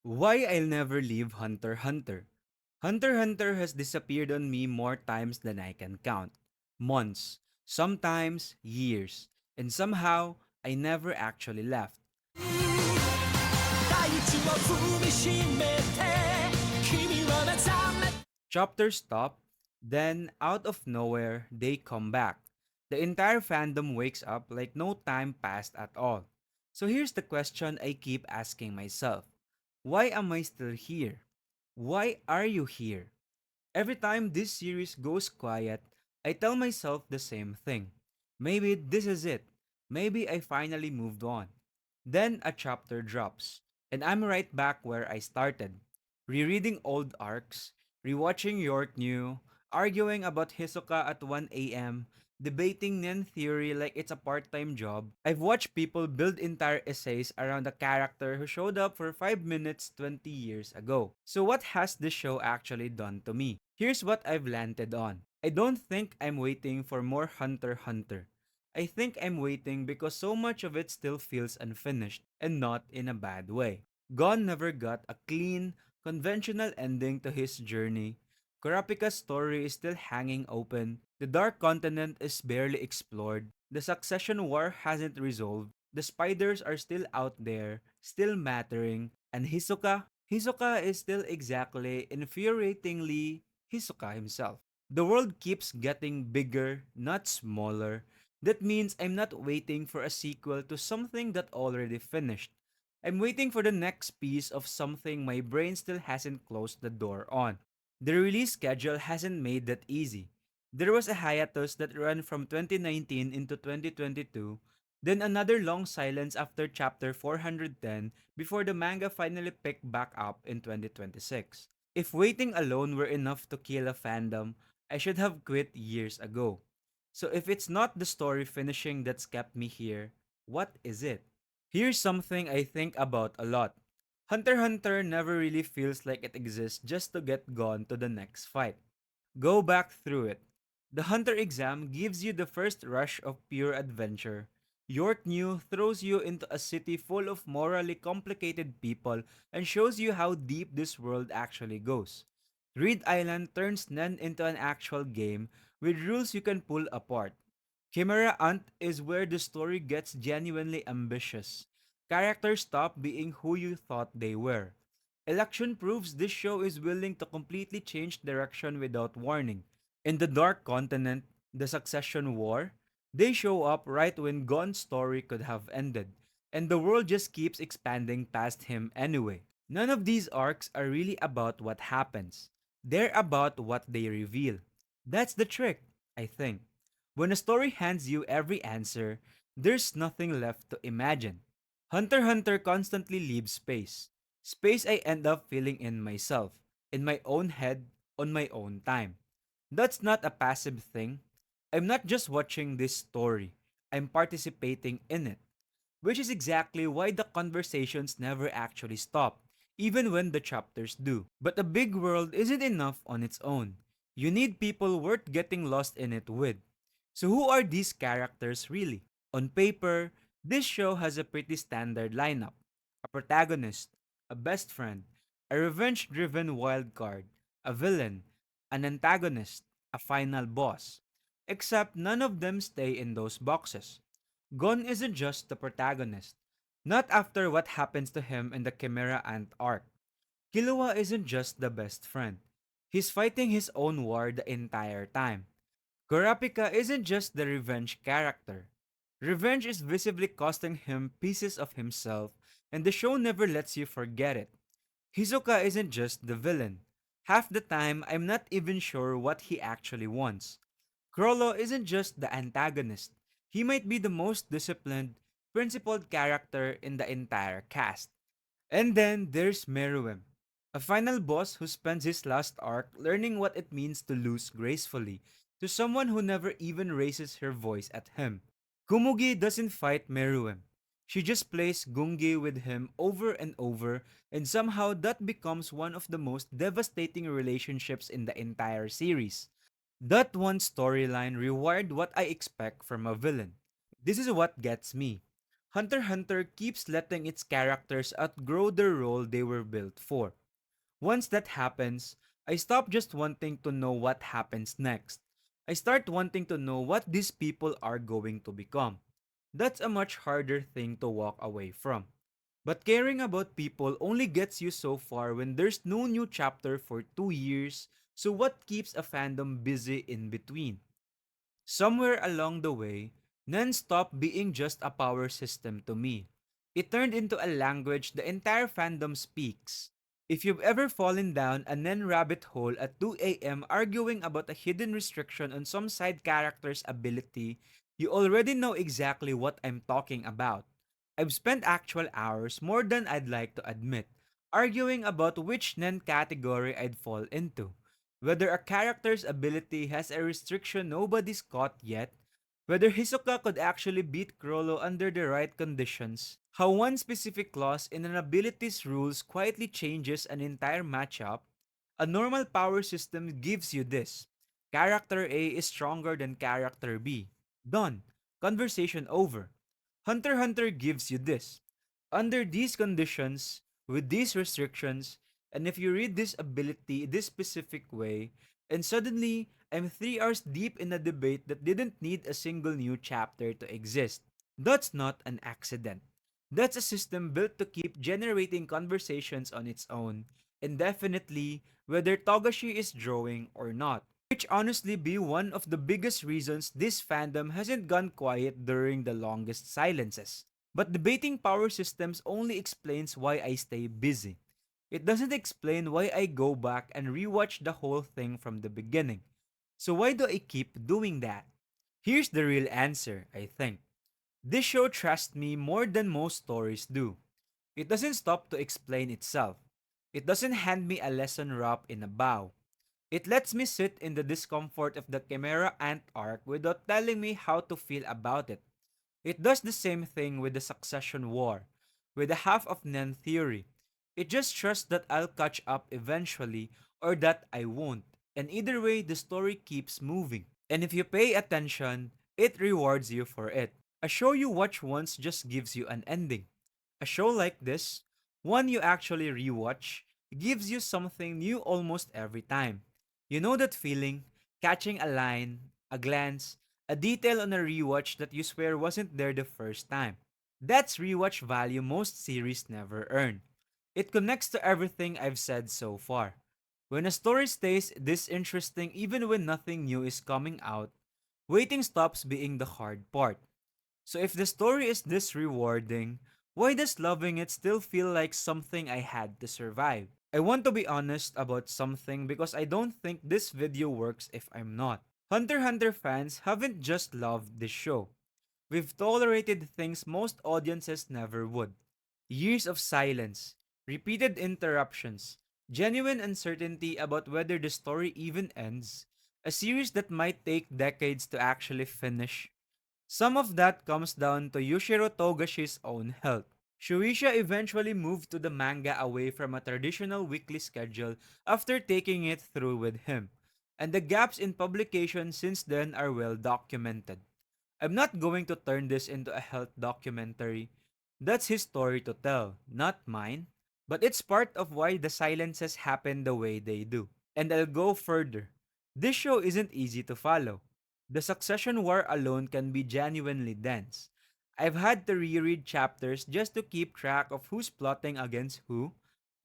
Why I'll never leave Hunter x Hunter. Hunter x Hunter has disappeared on me more times than I can count. Months, sometimes years, and somehow I never actually left. 大地を踏みしめて君は目覚め Chapters stop, then out of nowhere, they come back. The entire fandom wakes up like no time passed at all. So here's the question I keep asking myself. Why am I still here? Why are you here? Every time this series goes quiet, I tell myself the same thing. Maybe this is it. Maybe I finally moved on. Then a chapter drops, and I'm right back where I started. Rereading old arcs, rewatching York New, arguing about Hisoka at 1 a.m., debating Nen theory like it's a part-time job. I've watched people build entire essays around a character who showed up for 5 minutes 20 years ago. So what has this show actually done to me? Here's what I've landed on. I don't think I'm waiting for more Hunter x Hunter. I think I'm waiting because so much of it still feels unfinished and not in a bad way. Gon never got a clean, conventional ending to his journey. Kurapika's story is still hanging open. The Dark Continent is barely explored. The Succession War hasn't resolved. The spiders are still out there, still mattering. And Hisoka is still exactly infuriatingly Hisoka himself. The world keeps getting bigger, not smaller. That means I'm not waiting for a sequel to something that already finished. I'm waiting for the next piece of something my brain still hasn't closed the door on. The release schedule hasn't made that easy. There was a hiatus that ran from 2019 into 2022, then another long silence after chapter 410 before the manga finally picked back up in 2026. If waiting alone were enough to kill a fandom, I should have quit years ago. So if it's not the story finishing that's kept me here, what is it? Here's something I think about a lot. Hunter x Hunter never really feels like it exists just to get gone to the next fight. Go back through it. The Hunter exam gives you the first rush of pure adventure. York New throws you into a city full of morally complicated people and shows you how deep this world actually goes. Reed Island turns Nen into an actual game with rules you can pull apart. Chimera Ant is where the story gets genuinely ambitious. Characters stop being who you thought they were. Election proves this show is willing to completely change direction without warning. In the Dark Continent, the Succession War, they show up right when Gon's story could have ended, and the world just keeps expanding past him anyway. None of these arcs are really about what happens. They're about what they reveal. That's the trick, I think. When a story hands you every answer, there's nothing left to imagine. Hunter x Hunter constantly leaves space. Space I end up filling in myself, in my own head, on my own time. That's not a passive thing. I'm not just watching this story, I'm participating in it. Which is exactly why the conversations never actually stop, even when the chapters do. But a big world isn't enough on its own. You need people worth getting lost in it with. So who are these characters really? On paper, this show has a pretty standard lineup. A protagonist, a best friend, a revenge-driven wild card, a villain, an antagonist, a final boss. Except none of them stay in those boxes. Gon isn't just the protagonist. Not after what happens to him in the Chimera Ant arc. Killua isn't just the best friend. He's fighting his own war the entire time. Kurapika isn't just the revenge character. Revenge is visibly costing him pieces of himself, and the show never lets you forget it. Hisoka isn't just the villain. Half the time, I'm not even sure what he actually wants. Crollo isn't just the antagonist. He might be the most disciplined, principled character in the entire cast. And then there's Meruem, a final boss who spends his last arc learning what it means to lose gracefully to someone who never even raises her voice at him. Kumugi doesn't fight Meruem. She just plays Gungi with him over and over, and somehow that becomes one of the most devastating relationships in the entire series. That one storyline rewired what I expect from a villain. This is what gets me. Hunter x Hunter keeps letting its characters outgrow the role they were built for. Once that happens, I stop just wanting to know what happens next. I start wanting to know what these people are going to become. That's a much harder thing to walk away from. But caring about people only gets you so far when there's no new chapter for 2 years, so what keeps a fandom busy in between? Somewhere along the way, Nen stopped being just a power system to me. It turned into a language the entire fandom speaks. If you've ever fallen down a Nen rabbit hole at 2 a.m. arguing about a hidden restriction on some side character's ability, you already know exactly what I'm talking about. I've spent actual hours, more than I'd like to admit, arguing about which Nen category I'd fall into. Whether a character's ability has a restriction nobody's caught yet, whether Hisoka could actually beat Chrollo under the right conditions, how one specific clause in an ability's rules quietly changes an entire matchup, a normal power system gives you this. Character A is stronger than character B. Done. Conversation over. Hunter x Hunter gives you this. Under these conditions, with these restrictions, and if you read this ability this specific way, and suddenly I'm 3 hours deep in a debate that didn't need a single new chapter to exist. That's not an accident. That's a system built to keep generating conversations on its own, indefinitely, whether Togashi is drawing or not. Which honestly be one of the biggest reasons this fandom hasn't gone quiet during the longest silences. But debating power systems only explains why I stay busy. It doesn't explain why I go back and rewatch the whole thing from the beginning. So why do I keep doing that? Here's the real answer, I think. This show trusts me more than most stories do. It doesn't stop to explain itself. It doesn't hand me a lesson wrapped in a bow. It lets me sit in the discomfort of the Chimera Ant arc without telling me how to feel about it. It does the same thing with the Succession War, with the half of Nen theory. It just trusts that I'll catch up eventually or that I won't. And either way, the story keeps moving. And if you pay attention, it rewards you for it. A show you watch once just gives you an ending. A show like this, one you actually rewatch, gives you something new almost every time. You know that feeling? Catching a line, a glance, a detail on a rewatch that you swear wasn't there the first time. That's rewatch value most series never earn. It connects to everything I've said so far. When a story stays this interesting even when nothing new is coming out, waiting stops being the hard part. So if the story is this rewarding, why does loving it still feel like something I had to survive? I want to be honest about something because I don't think this video works if I'm not. Hunter x Hunter fans haven't just loved this show. We've tolerated things most audiences never would. Years of silence, repeated interruptions, genuine uncertainty about whether the story even ends, a series that might take decades to actually finish. Some of that comes down to Yushiro Togashi's own health. Shueisha eventually moved to the manga away from a traditional weekly schedule after taking it through with him, and the gaps in publication since then are well documented. I'm not going to turn this into a health documentary. That's his story to tell, not mine. But it's part of why the silences happen the way they do. And I'll go further. This show isn't easy to follow. The succession war alone can be genuinely dense. I've had to reread chapters just to keep track of who's plotting against who.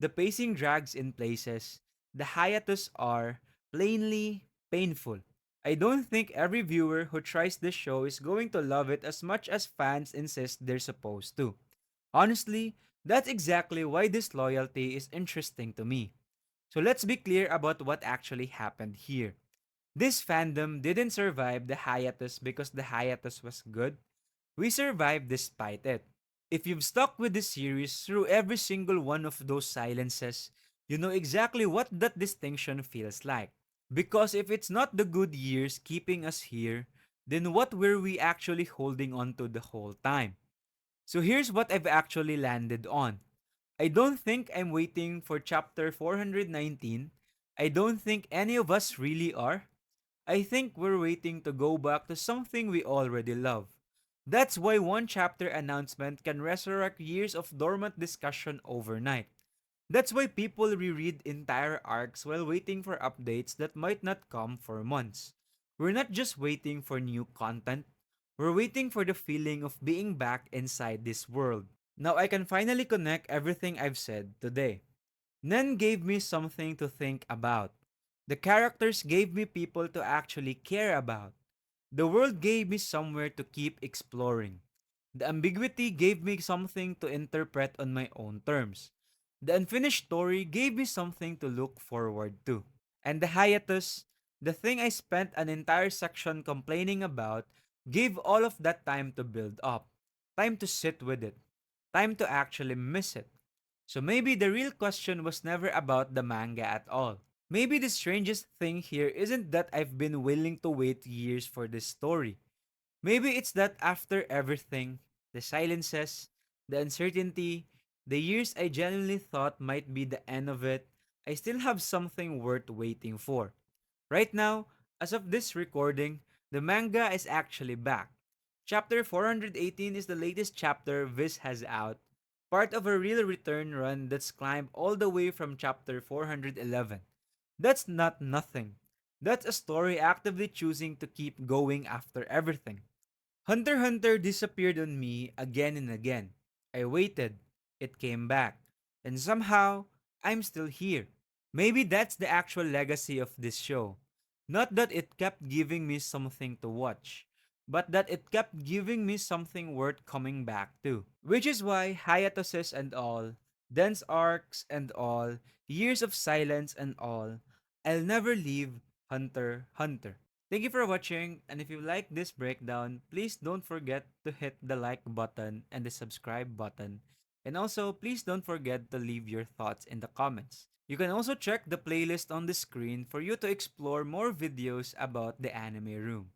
The pacing drags in places. The hiatus are plainly painful. I don't think every viewer who tries this show is going to love it as much as fans insist they're supposed to. Honestly, that's exactly why this loyalty is interesting to me. So let's be clear about what actually happened here. This fandom didn't survive the hiatus because the hiatus was good. We survived despite it. If you've stuck with this series through every single one of those silences, you know exactly what that distinction feels like. Because if it's not the good years keeping us here, then what were we actually holding on to the whole time? So here's what I've actually landed on. I don't think I'm waiting for chapter 419. I don't think any of us really are. I think we're waiting to go back to something we already love. That's why one chapter announcement can resurrect years of dormant discussion overnight. That's why people reread entire arcs while waiting for updates that might not come for months. We're not just waiting for new content, we're waiting for the feeling of being back inside this world. Now I can finally connect everything I've said today. Nen gave me something to think about. The characters gave me people to actually care about. The world gave me somewhere to keep exploring. The ambiguity gave me something to interpret on my own terms. The unfinished story gave me something to look forward to. And the hiatus, the thing I spent an entire section complaining about, gave all of that time to build up. Time to sit with it. Time to actually miss it. So maybe the real question was never about the manga at all. Maybe the strangest thing here isn't that I've been willing to wait years for this story. Maybe it's that after everything, the silences, the uncertainty, the years I genuinely thought might be the end of it, I still have something worth waiting for. Right now, as of this recording, the manga is actually back. Chapter 418 is the latest chapter Viz has out, part of a real return run that's climbed all the way from chapter 411. That's not nothing. That's a story actively choosing to keep going after everything. Hunter x Hunter disappeared on me again and again. I waited. It came back. And somehow, I'm still here. Maybe that's the actual legacy of this show. Not that it kept giving me something to watch, but that it kept giving me something worth coming back to. Which is why hiatuses and all, dense arcs and all, years of silence and all, I'll never leave Hunter x Hunter. Thank you for watching, and if you like this breakdown, please don't forget to hit the like button and the subscribe button. And also, please don't forget to leave your thoughts in the comments. You can also check the playlist on the screen for you to explore more videos about the anime room.